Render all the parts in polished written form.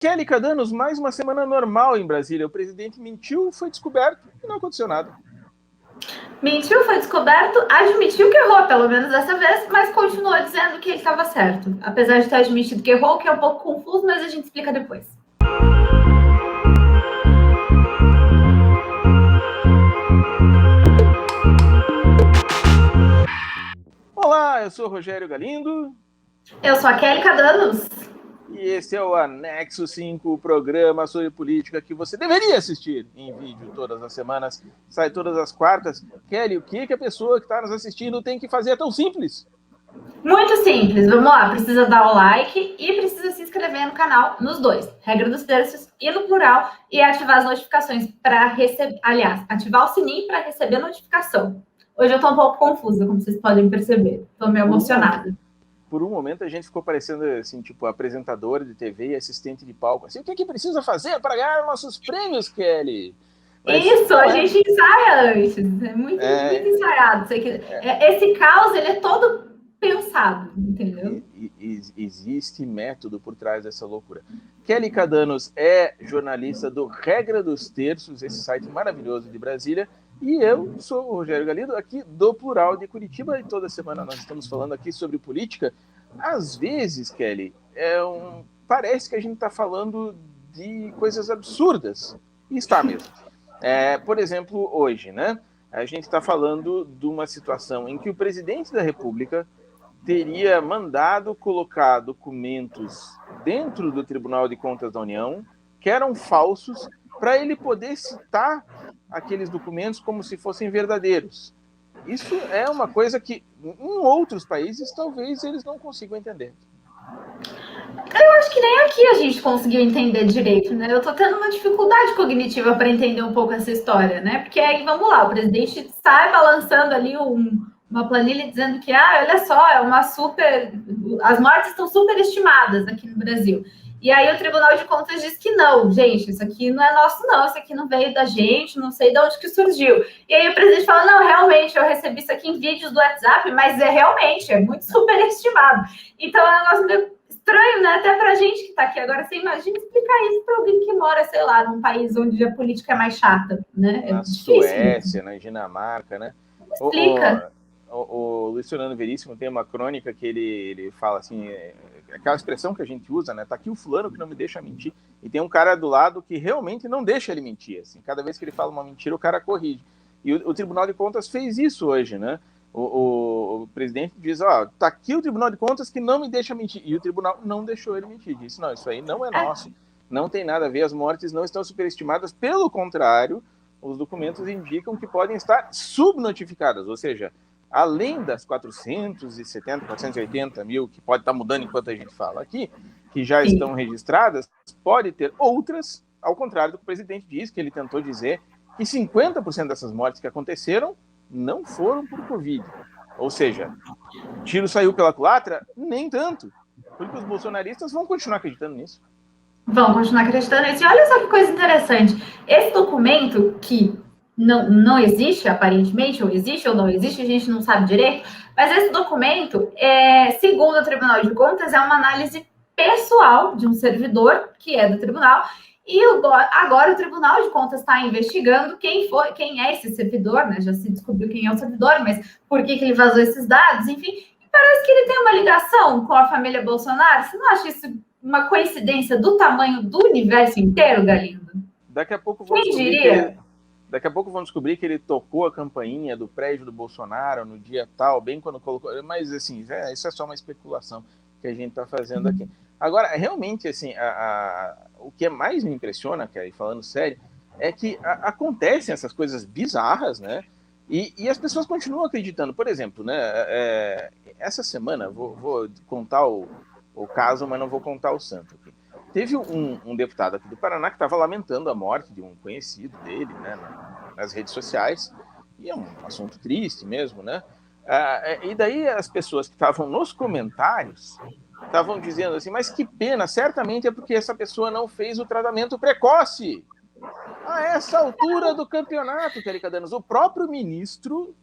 Kelly Cadanos, mais uma semana normal em Brasília. O presidente mentiu, foi descoberto e não aconteceu nada. Mentiu, foi descoberto, admitiu que errou, pelo menos dessa vez, mas continuou dizendo que ele estava certo. Apesar de ter admitido que errou, que é um pouco confuso, mas a gente explica depois. Olá, eu sou o Rogério Galindo. Eu sou a Kelly Cadanos. E esse é o Anexo 5, o programa sobre política que você deveria assistir em vídeo todas as semanas. Sai todas as quartas. Kelly, o que a pessoa que está nos assistindo tem que fazer? É tão simples. Muito simples, vamos lá. Precisa dar o like e precisa se inscrever no canal, nos dois. Regra dos terços e no plural. E ativar as notificações para receber... Aliás, ativar o sininho para receber notificação. Hoje eu estou um pouco confusa, como vocês podem perceber. Estou meio emocionada. Por um momento a gente ficou parecendo assim, tipo, apresentador de TV e assistente de palco. Assim, o que precisa fazer para ganhar nossos prêmios, Kelly? Mas, isso, a gente ensaia antes. É muito ensaiado. Esse caos, ele é todo pensado, entendeu? Existe método por trás dessa loucura. Kelly Cadanos é jornalista do Regra dos Terços, esse site maravilhoso de Brasília, e eu sou o Rogério Galindo, aqui do Plural de Curitiba, e toda semana nós estamos falando aqui sobre política. Às vezes, Kelly, parece que a gente está falando de coisas absurdas, e está mesmo. Por exemplo, hoje, né? A gente está falando de uma situação em que o presidente da República teria mandado colocar documentos dentro do Tribunal de Contas da União que eram falsos para ele poder citar aqueles documentos como se fossem verdadeiros. Isso é uma coisa que em outros países talvez eles não consigam entender. Eu acho que nem aqui a gente conseguiu entender direito, né? Eu tô tendo uma dificuldade cognitiva para entender um pouco essa história, né? Porque aí, vamos lá, o presidente sai balançando ali uma planilha dizendo que, olha só, as mortes estão superestimadas aqui no Brasil. E aí o Tribunal de Contas diz que não, gente, isso aqui não é nosso não, isso aqui não veio da gente, não sei de onde que surgiu. E aí o presidente fala, não, realmente, eu recebi isso aqui em vídeos do WhatsApp, mas realmente, é muito superestimado. Então é um negócio meio estranho, né? Até pra gente que tá aqui agora. Você imagina explicar isso para alguém que mora, sei lá, num país onde a política é mais chata, né? Na Suécia, na Dinamarca, né? Explica. O Luiz Fernando Veríssimo tem uma crônica que ele fala assim, aquela expressão que a gente usa, né? Tá aqui o fulano que não me deixa mentir. E tem um cara do lado que realmente não deixa ele mentir. Assim, cada vez que ele fala uma mentira, o cara corrige. E o Tribunal de Contas fez isso hoje, né? O presidente diz, tá aqui o Tribunal de Contas que não me deixa mentir. E o tribunal não deixou ele mentir. Disse, não, isso aí não é nosso. Não tem nada a ver, as mortes não estão superestimadas. Pelo contrário, os documentos indicam que podem estar subnotificadas, ou seja, além das 470, 480 mil, que pode estar mudando enquanto a gente fala aqui, que já estão registradas, pode ter outras, ao contrário do que o presidente diz, que ele tentou dizer que 50% dessas mortes que aconteceram não foram por Covid. Ou seja, o tiro saiu pela culatra? Nem tanto. Porque os bolsonaristas vão continuar acreditando nisso. Vão continuar acreditando nisso. E olha só que coisa interessante. Esse documento que não existe, aparentemente, ou existe ou não existe, a gente não sabe direito, mas esse documento, segundo o Tribunal de Contas, é uma análise pessoal de um servidor que é do tribunal, e agora o Tribunal de Contas está investigando quem é esse servidor, né? Já se descobriu quem é o servidor, mas por que ele vazou esses dados, enfim. E parece que ele tem uma ligação com a família Bolsonaro. Você não acha isso uma coincidência do tamanho do universo inteiro, Galindo? Daqui a pouco vão descobrir que ele tocou a campainha do prédio do Bolsonaro no dia tal, bem quando colocou. Mas, assim, isso é só uma especulação que a gente está fazendo aqui. Agora, realmente, assim, o que mais me impressiona, Kelly, falando sério, é que acontecem essas coisas bizarras, né? E as pessoas continuam acreditando. Por exemplo, né? Essa semana, vou contar o caso, mas não vou contar o santo aqui. Teve um deputado aqui do Paraná que estava lamentando a morte de um conhecido dele, né, nas redes sociais, e é um assunto triste mesmo, né? E daí as pessoas que estavam nos comentários estavam dizendo assim, mas que pena, certamente é porque essa pessoa não fez o tratamento precoce. A essa altura do campeonato, Kelly Cadanos, o próprio ministro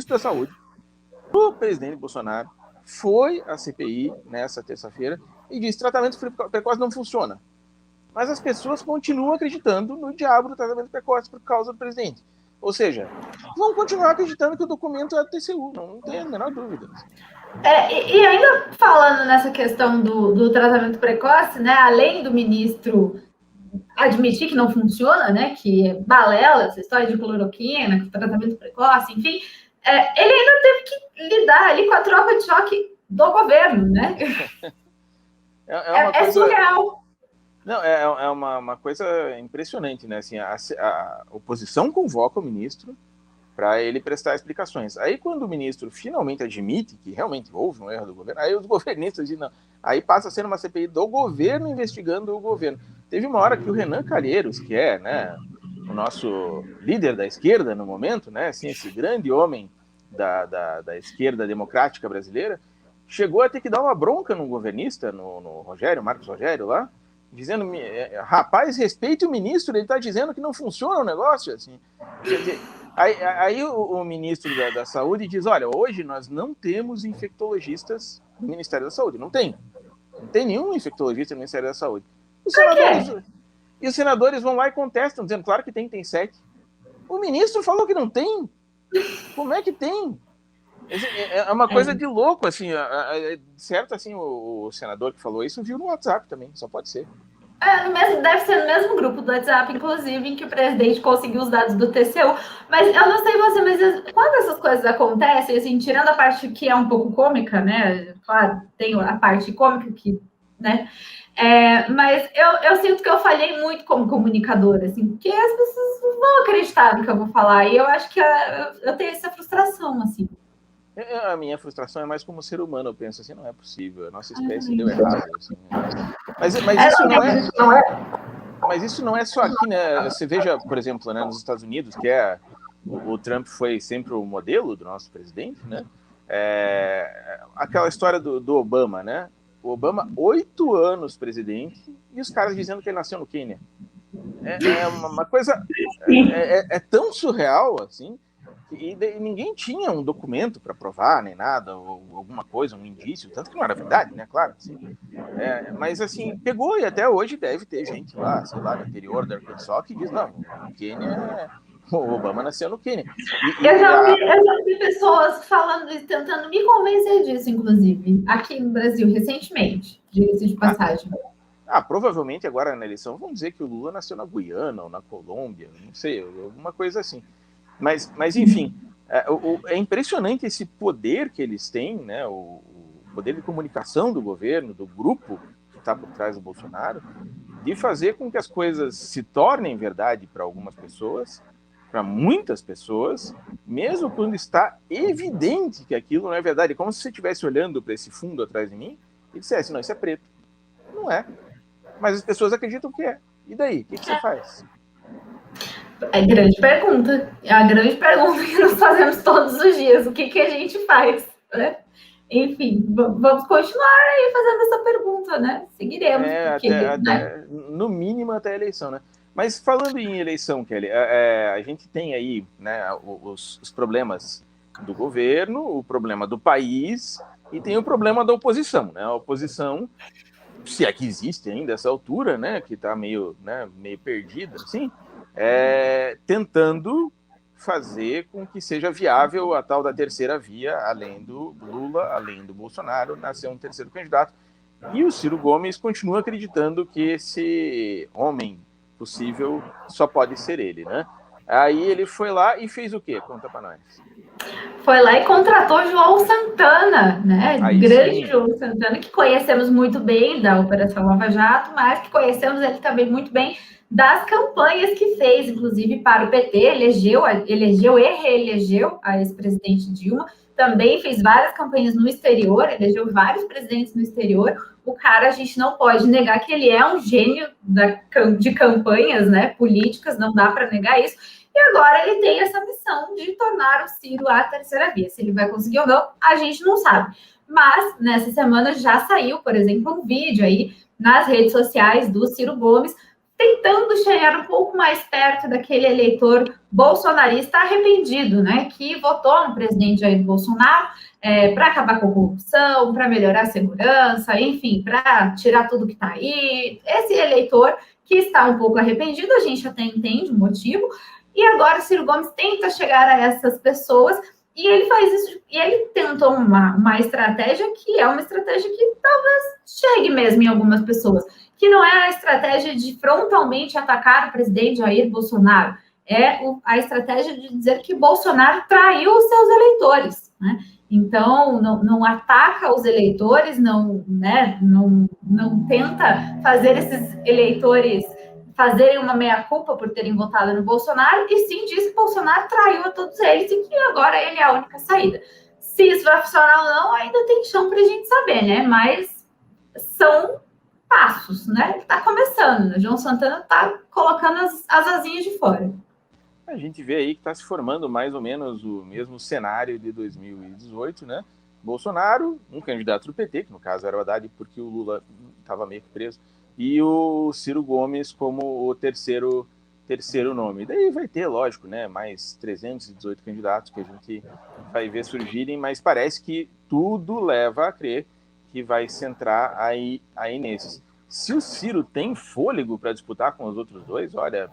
da Saúde, o presidente Bolsonaro, foi à CPI nessa terça-feira e disse: tratamento precoce não funciona. mas as pessoas continuam acreditando no diabo do tratamento precoce por causa do presidente. Ou seja, vão continuar acreditando que o documento é do TCU, não tem a menor dúvida. E ainda falando nessa questão do tratamento precoce, né, além do ministro admitir que não funciona, né, que é balela, essa história de cloroquina, tratamento precoce, enfim, ele ainda teve que lidar ali com a tropa de choque do governo, né? É surreal. Não, é uma coisa impressionante, né? Assim, a oposição convoca o ministro para ele prestar explicações. Aí, quando o ministro finalmente admite que realmente houve um erro do governo, aí os governistas dizem, não. Aí passa a ser uma CPI do governo investigando o governo. Teve uma hora que o Renan Calheiros, que é, né, o nosso líder da esquerda no momento, né, assim, esse grande homem da esquerda democrática brasileira, chegou a ter que dar uma bronca no governista, no Rogério, Marcos Rogério lá, dizendo, rapaz, respeite o ministro, ele está dizendo que não funciona o negócio, assim. Quer dizer, aí o ministro da Saúde diz, olha, hoje nós não temos infectologistas no Ministério da Saúde, não tem nenhum infectologista no Ministério da Saúde. Os senadores vão lá e contestam, dizendo, claro que tem 7. O ministro falou que não tem. Como é que tem? É uma coisa de louco, assim, certo, assim, o senador que falou isso viu no WhatsApp também, só pode ser. Deve ser no mesmo grupo do WhatsApp, inclusive, em que o presidente conseguiu os dados do TCU. Mas eu não sei você, mas quando essas coisas acontecem, assim, tirando a parte que é um pouco cômica, né? Claro, tem a parte cômica que, né? Mas eu sinto que eu falhei muito como comunicadora, assim, porque as pessoas não vão acreditar no que eu vou falar. E eu acho que eu tenho essa frustração, assim. A minha frustração é mais como ser humano, eu penso assim, não é possível, a nossa espécie deu errado. Assim, mas isso não é só aqui, né? Você veja, por exemplo, né, nos Estados Unidos, que o Trump foi sempre o modelo do nosso presidente, né? Aquela história do Obama, né? O Obama, 8 anos presidente, e os caras dizendo que ele nasceu no Quênia. É uma coisa... É tão surreal, assim, e ninguém tinha um documento para provar, nem nada, ou alguma coisa, um indício, tanto que não era verdade, né, claro. Assim. Mas, assim, pegou e até hoje deve ter gente lá, sei lá, no interior da Arkansas que diz, não, o Quênia, o Obama nasceu no Quênia. Eu já vi pessoas falando isso, tentando me convencer disso, inclusive, aqui no Brasil, recentemente, diga-se de passagem. Provavelmente agora na eleição vão dizer que o Lula nasceu na Guiana ou na Colômbia, não sei, alguma coisa assim. Mas enfim, é impressionante esse poder que eles têm, né? O poder de comunicação do governo, do grupo que está por trás do Bolsonaro, de fazer com que as coisas se tornem verdade para algumas pessoas, para muitas pessoas, mesmo quando está evidente que aquilo não é verdade. Como se você estivesse olhando para esse fundo atrás de mim e dissesse, não, isso é preto. Não é. Mas as pessoas acreditam que é. E daí? O que você faz? É a grande pergunta. É a grande pergunta que nós fazemos todos os dias. O que a gente faz? Né? Enfim, vamos continuar aí fazendo essa pergunta, né? Seguiremos. Né? No mínimo até a eleição, né? Mas falando em eleição, Kelly, a gente tem aí, né, os problemas do governo, o problema do país e tem o problema da oposição, né? A oposição, se é que existe ainda essa altura, né, que está meio perdida, assim, tentando fazer com que seja viável a tal da terceira via, além do Lula, além do Bolsonaro, nascer um terceiro candidato. E o Ciro Gomes continua acreditando que esse homem possível só pode ser ele, né? Aí ele foi lá e fez o quê? Conta para nós. Foi lá e contratou João Santana, né? Grande João Santana, que conhecemos muito bem da Operação Lava Jato, mas que conhecemos ele também muito bem das campanhas que fez, inclusive para o PT, elegeu e reelegeu a ex-presidente Dilma, também fez várias campanhas no exterior, elegeu vários presidentes no exterior. O cara, a gente não pode negar que ele é um gênio de campanhas, né, políticas, não dá para negar isso. E agora ele tem essa missão de tornar o Ciro a terceira via. Se ele vai conseguir ou não, a gente não sabe. Mas, nessa semana, já saiu, por exemplo, um vídeo aí nas redes sociais do Ciro Gomes, tentando chegar um pouco mais perto daquele eleitor bolsonarista arrependido, né? Que votou no presidente Jair Bolsonaro para acabar com a corrupção, para melhorar a segurança, enfim, para tirar tudo que está aí. Esse eleitor que está um pouco arrependido, a gente até entende o motivo, e agora o Ciro Gomes tenta chegar a essas pessoas, e ele faz isso, e ele tentou uma estratégia que é uma estratégia que talvez chegue mesmo em algumas pessoas, que não é a estratégia de frontalmente atacar o presidente Jair Bolsonaro, é a estratégia de dizer que Bolsonaro traiu os seus eleitores, né? Então, não ataca os eleitores, não tenta fazer esses eleitores fazerem uma meia-culpa por terem votado no Bolsonaro, e sim diz que Bolsonaro traiu a todos eles e que agora ele é a única saída. Se isso vai funcionar ou não, ainda tem chão para a gente saber, né? Mas são passos, né? Ele está começando, né? João Santana está colocando as asinhas de fora. A gente vê aí que está se formando mais ou menos o mesmo cenário de 2018, né? Bolsonaro, um candidato do PT, que no caso era o Haddad, porque o Lula estava meio que preso, e o Ciro Gomes como o terceiro nome. Daí vai ter, lógico, né, mais 318 candidatos que a gente vai ver surgirem, mas parece que tudo leva a crer que vai centrar aí nesses. Se o Ciro tem fôlego para disputar com os outros dois, olha,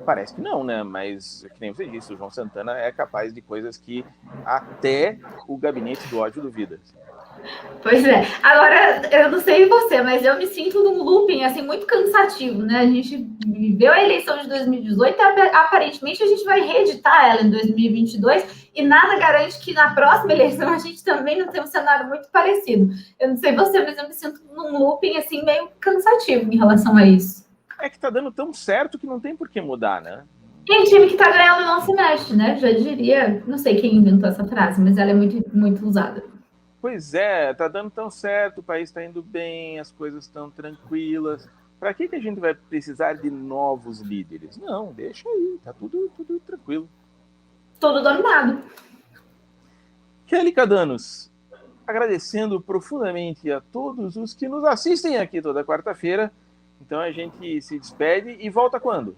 parece que não, né? Mas, que nem você disse, o João Santana é capaz de coisas que até o gabinete do ódio duvida. Pois é. Agora, eu não sei você, mas eu me sinto num looping, assim, muito cansativo, né? A gente viveu a eleição de 2018 e aparentemente a gente vai reeditar ela em 2022 e nada garante que na próxima eleição a gente também não tenha um cenário muito parecido. Eu não sei você, mas eu me sinto num looping, assim, meio cansativo em relação a isso. É que tá dando tão certo que não tem por que mudar, né? Quem time que tá ganhando não se mexe, né? Já diria, não sei quem inventou essa frase, mas ela é muito, muito usada. Pois é, tá dando tão certo, o país tá indo bem, as coisas estão tranquilas. Para que a gente vai precisar de novos líderes? Não, deixa aí, tá tudo tranquilo. Tudo dominado. Kelly Cadanos, agradecendo profundamente a todos os que nos assistem aqui toda quarta-feira. Então a gente se despede e volta quando?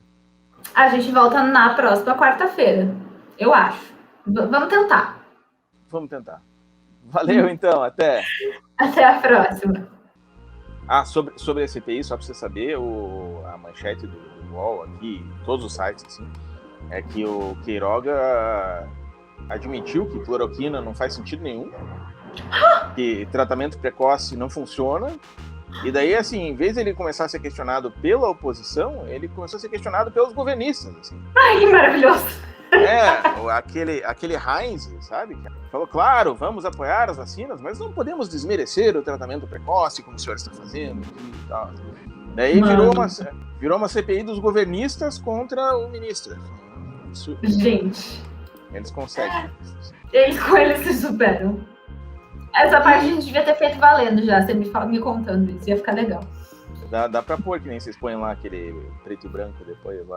A gente volta na próxima quarta-feira, eu acho. Vamos tentar. Vamos tentar. Valeu, então. Até. Até a próxima. Sobre a CPI, só para você saber, a manchete do UOL aqui, todos os sites, assim, é que o Queiroga admitiu que cloroquina não faz sentido nenhum, que tratamento precoce não funciona. E daí, assim, em vez de ele começar a ser questionado pela oposição, ele começou a ser questionado pelos governistas. Assim. Ai, que maravilhoso! Aquele Heinz, sabe? Falou, claro, vamos apoiar as vacinas, mas não podemos desmerecer o tratamento precoce, como o senhor está fazendo. E tal. Daí virou uma CPI dos governistas contra o ministro. Isso, gente. Eles conseguem. Eles se superam. Essa parte a gente devia ter feito valendo já, você me contando isso, ia ficar legal. Dá pra pôr, que nem vocês põem lá aquele preto e branco depois lá.